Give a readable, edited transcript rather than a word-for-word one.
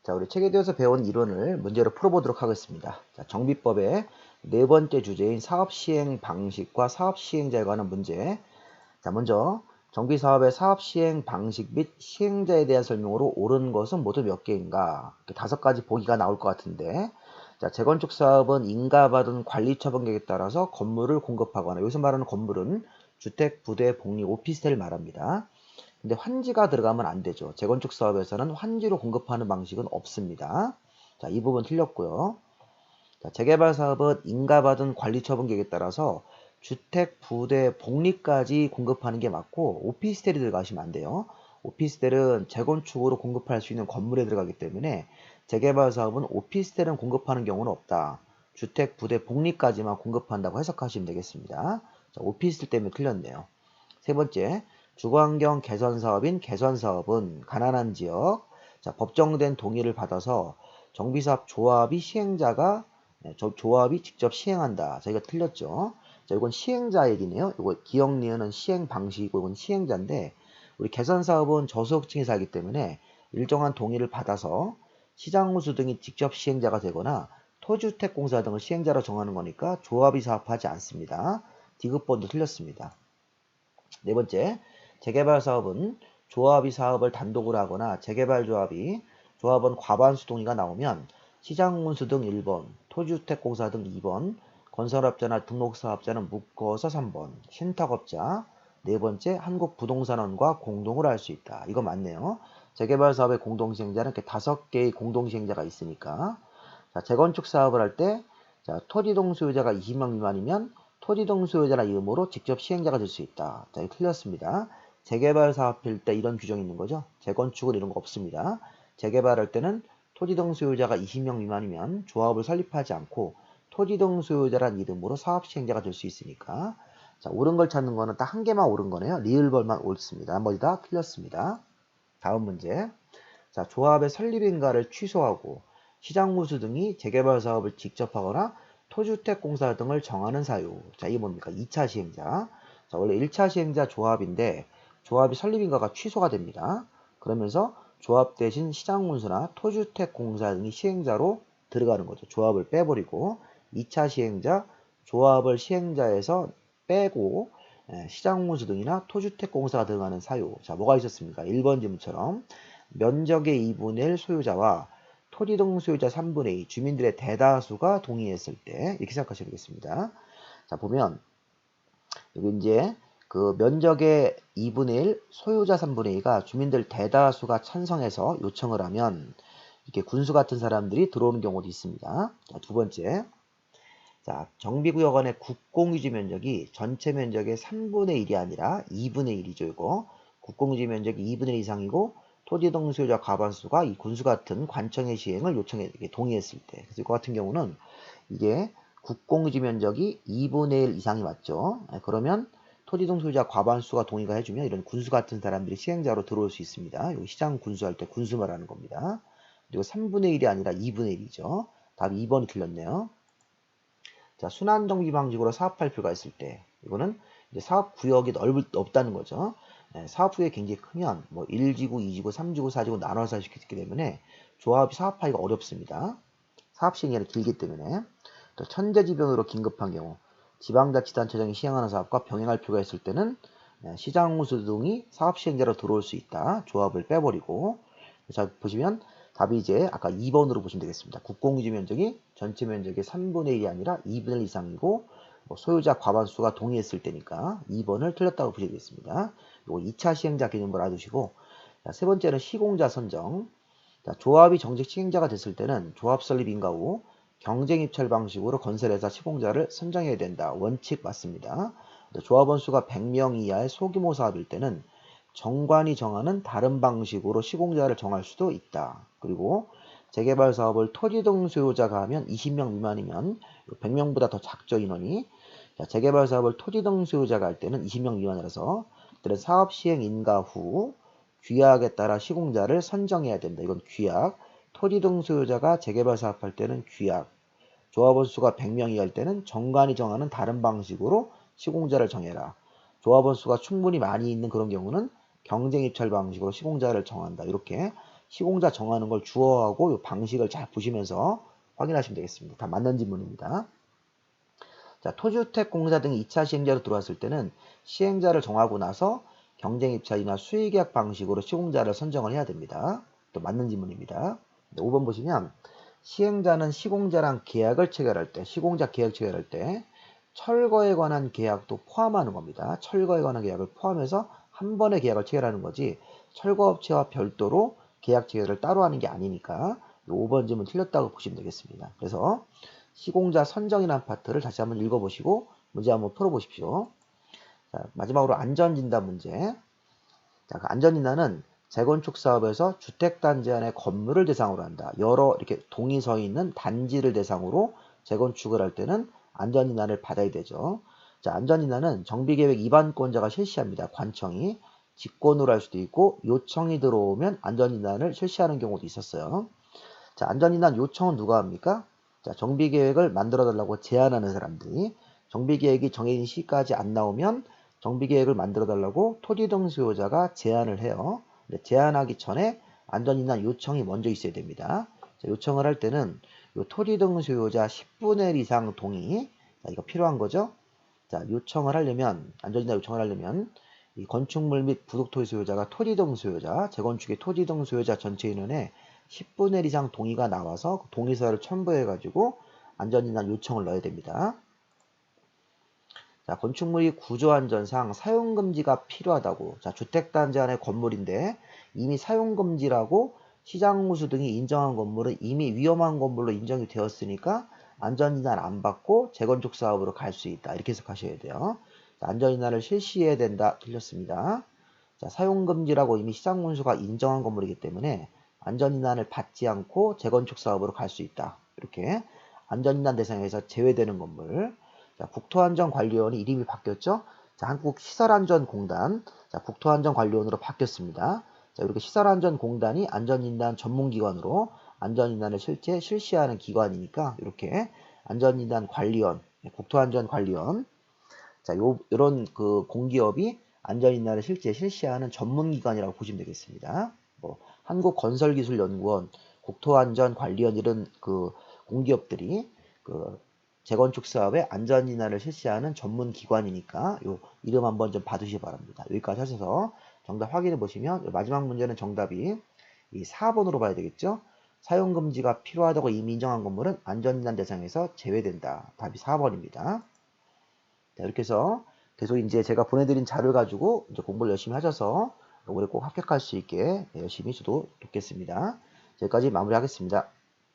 자, 우리 책에 대해서 배운 이론을 문제로 풀어보도록 하겠습니다. 자, 정비법의 네 번째 주제인 사업 시행 방식과 사업 시행자에 관한 문제. 자, 먼저 정비사업의 사업 시행 방식 및 시행자에 대한 설명으로 옳은 것은 모두 몇 개인가? 이렇게 5가지 보기가 나올 것 같은데, 자, 재건축 사업은 인가받은 관리 처분 계획에 따라서 건물을 공급하거나, 여기서 말하는 건물은 주택, 부대, 복리, 오피스텔을 말합니다. 근데 환지가 들어가면 안 되죠. 재건축 사업에서는 환지로 공급하는 방식은 없습니다. 자, 이 부분 틀렸고요. 자, 재개발 사업은 인가받은 관리처분 계획에 따라서 주택, 부대, 복리까지 공급하는 게 맞고 오피스텔이 들어가시면 안 돼요. 오피스텔은 재건축으로 공급할 수 있는 건물에 들어가기 때문에 재개발 사업은 오피스텔은 공급하는 경우는 없다. 주택, 부대, 복리까지만 공급한다고 해석하시면 되겠습니다. 자, 오피스텔 때문에 틀렸네요. 세 번째, 주거환경 개선 사업인 개선 사업은 가난한 지역, 자, 법정된 동의를 받아서 정비사업 조합이 시행자가 조합이 직접 시행한다. 자, 이거 틀렸죠. 자, 이건 시행자 얘기네요. 이거 기억 니은은 시행 방식이고 이건 시행자인데 우리 개선 사업은 저소득층이 살기 때문에 일정한 동의를 받아서 시장우수 등이 직접 시행자가 되거나 토주택공사 등을 시행자로 정하는 거니까 조합이 사업하지 않습니다. 디귿번도 틀렸습니다. 네 번째, 재개발 사업은 조합이 사업을 단독으로 하거나 재개발 조합은 과반수 동의가 나오면 시장운수 등 1번, 토주택공사 등 2번, 건설업자나 등록사업자는 묶어서 3번, 신탁업자, 네 번째, 한국부동산원과 공동으로 할 수 있다. 이거 맞네요. 재개발 사업의 공동시행자는 이렇게 5개의 공동시행자가 있으니까. 자, 재건축 사업을 할 때, 자, 토지동 소유자가 20명 미만이면 토지동 소유자라 이름으로 직접 시행자가 될 수 있다. 자, 이거 틀렸습니다. 재개발 사업일 때 이런 규정이 있는 거죠. 재건축은 이런 거 없습니다. 재개발할 때는 토지동 소유자가 20명 미만이면 조합을 설립하지 않고 토지동 소유자란 이름으로 사업 시행자가 될 수 있으니까. 자, 옳은 걸 찾는 거는 딱 한 개만 옳은 거네요. 리을벌만 옳습니다. 나머지 다 틀렸습니다. 다음 문제. 자, 조합의 설립인가를 취소하고 시장무수 등이 재개발 사업을 직접 하거나 토주택공사 등을 정하는 사유. 자, 이게 뭡니까? 2차 시행자. 자, 원래 1차 시행자 조합인데 조합이 설립인가가 취소가 됩니다. 그러면서 조합 대신 시장문수나 토주택공사 등이 시행자로 들어가는 거죠. 조합을 빼버리고 2차 시행자 조합을 시행자에서 빼고 시장문수 등이나 토주택공사가 들어가는 사유. 자, 뭐가 있었습니까? 1번 질문처럼 면적의 2분의 1 소유자와 토지동 소유자 3분의 2 주민들의 대다수가 동의했을 때 이렇게 생각하시면 되겠습니다. 자, 보면 여기 이제 그 면적의 2분의 1 소유자 3분의 2가 주민들 대다수가 찬성해서 요청을 하면 이렇게 군수 같은 사람들이 들어오는 경우도 있습니다. 자, 두 번째. 자, 정비구역 안의 국공유지 면적이 전체 면적의 3분의 1이 아니라 2분의 1이죠, 이거. 국공유지 면적이 2분의 1 이상이고 토지동 소유자 과반수가 이 군수 같은 관청의 시행을 동의했을 때. 그래서 이거 같은 경우는 이게 국공유지 면적이 2분의 1 이상이 맞죠. 그러면 토지동 소유자 과반수가 동의가 해주면 이런 군수 같은 사람들이 시행자로 들어올 수 있습니다. 여기 시장 군수할 때 군수 말하는 겁니다. 그리고 3분의 1이 아니라 2분의 1이죠. 답 2번이 틀렸네요. 자, 순환정비 방식으로 사업할 필요가 있을 때 이거는 이제 사업 구역이 넓다는 거죠. 사업 구역이 굉장히 크면 뭐 1지구, 2지구, 3지구, 4지구 나눠서 할 수 있기 때문에 조합이 사업하기가 어렵습니다. 사업 시행이 길기 때문에. 또 천재지변으로 긴급한 경우 지방자치단체장이 시행하는 사업과 병행할 필요가 있을 때는 시장우수 등이 사업 시행자로 들어올 수 있다. 조합을 빼버리고. 자, 보시면 답이 이제 아까 2번으로 보시면 되겠습니다. 국공유지 면적이 전체 면적의 3분의 1이 아니라 2분의 1 이상이고 소유자 과반수가 동의했을 때니까 2번을 틀렸다고 보시겠습니다. 이거 2차 시행자 개념으로 알아두시고, 자, 세 번째는 시공자 선정. 자, 조합이 정식 시행자가 됐을 때는 조합 설립 인가 후 경쟁 입찰 방식으로 건설회사 시공자를 선정해야 된다. 원칙 맞습니다. 조합원 수가 100명 이하의 소규모 사업일 때는 정관이 정하는 다른 방식으로 시공자를 정할 수도 있다. 그리고 재개발 사업을 토지동 소유자가 하면 20명 미만이면 100명보다 더 작죠, 인원이. 자, 재개발 사업을 토지동 소유자가 할 때는 20명 미만이라서 사업 시행 인가 후 규약에 따라 시공자를 선정해야 된다. 이건 규약. 토지동 소유자가 재개발 사업할 때는 규약. 조합원 수가 100명 이하일 때는 정관이 정하는 다른 방식으로 시공자를 정해라. 조합원 수가 충분히 많이 있는 그런 경우는 경쟁 입찰 방식으로 시공자를 정한다. 이렇게 시공자 정하는 걸 주어하고 요 방식을 잘 보시면서 확인하시면 되겠습니다. 다 맞는 지문입니다. 자, 토주택공사 등이 2차 시행자로 들어왔을 때는 시행자를 정하고 나서 경쟁입찰이나 수의계약 방식으로 시공자를 선정을 해야 됩니다. 또 맞는 지문입니다. 5번 보시면 시행자는 시공자랑 계약을 체결할 때, 시공자 계약 체결할 때 철거에 관한 계약도 포함하는 겁니다. 철거에 관한 계약을 포함해서 한 번에 계약을 체결하는 거지 철거업체와 별도로 계약 체결을 따로 하는 게 아니니까 5번 질문 틀렸다고 보시면 되겠습니다. 그래서 시공자 선정이라는 파트를 다시 한번 읽어보시고 문제 한번 풀어보십시오. 자, 마지막으로 안전진단 문제. 자, 그 안전진단은 재건축 사업에서 주택단지 안에 건물을 대상으로 한다. 여러 이렇게 동이 서 있는 단지를 대상으로 재건축을 할 때는 안전진단을 받아야 되죠. 자, 안전진단은 정비계획 입안권자가 실시합니다. 관청이 직권으로 할 수도 있고 요청이 들어오면 안전진단을 실시하는 경우도 있었어요. 자, 안전진단 요청은 누가 합니까? 자, 정비계획을 만들어 달라고 제안하는 사람들이 정비계획이 정해진 시까지 안 나오면 정비계획을 만들어 달라고 토지 등 수요자가 제안을 해요. 근데 제안하기 전에 안전진단 요청이 먼저 있어야 됩니다. 자, 요청을 할 때는 요 토지 등 수요자 10분의 1 이상 동의, 자, 이거 필요한 거죠. 자, 요청을 하려면 안전진단 요청을 하려면 이 건축물 및 부속토지 소유자가 토지 등 소유자, 재건축의 토지 등 소유자 전체 인원의 10분의 1 이상 동의가 나와서 동의서를 첨부해가지고 안전진단 요청을 넣어야 됩니다. 자, 건축물이 구조안전상 사용금지가 필요하다고. 자, 주택단지 안의 건물인데 이미 사용금지라고 시장무수 등이 인정한 건물은 이미 위험한 건물로 인정이 되었으니까 안전진단 안 받고 재건축 사업으로 갈 수 있다. 이렇게 해석하셔야 돼요. 자, 안전진단을 실시해야 된다. 틀렸습니다. 자, 사용금지라고 이미 시장문수가 인정한 건물이기 때문에 안전진단을 받지 않고 재건축 사업으로 갈 수 있다. 이렇게 안전진단 대상에서 제외되는 건물. 자, 국토안전관리원이 이름이 바뀌었죠. 자, 한국시설안전공단. 자, 국토안전관리원으로 바뀌었습니다. 자, 이렇게 시설안전공단이 안전진단 전문기관으로 안전진단을 실제 실시하는 기관이니까 이렇게 안전진단관리원, 국토안전관리원. 자, 요런 그 공기업이 안전진단을 실제 실시하는 전문기관이라고 보시면 되겠습니다. 뭐 한국건설기술연구원, 국토안전관리원 이런 그 공기업들이 그 재건축 사업에 안전진단을 실시하는 전문기관이니까 요 이름 한번 좀 봐두시기 바랍니다. 여기까지 하셔서 정답 확인해 보시면 마지막 문제는 정답이 이 4번으로 봐야 되겠죠. 사용금지가 필요하다고 이미 인정한 건물은 안전진단 대상에서 제외된다. 답이 4번입니다. 자, 이렇게 해서 계속 이제 제가 보내드린 자료를 가지고 이제 공부를 열심히 하셔서 올해 꼭 합격할 수 있게 열심히 저도 돕겠습니다. 여기까지 마무리하겠습니다.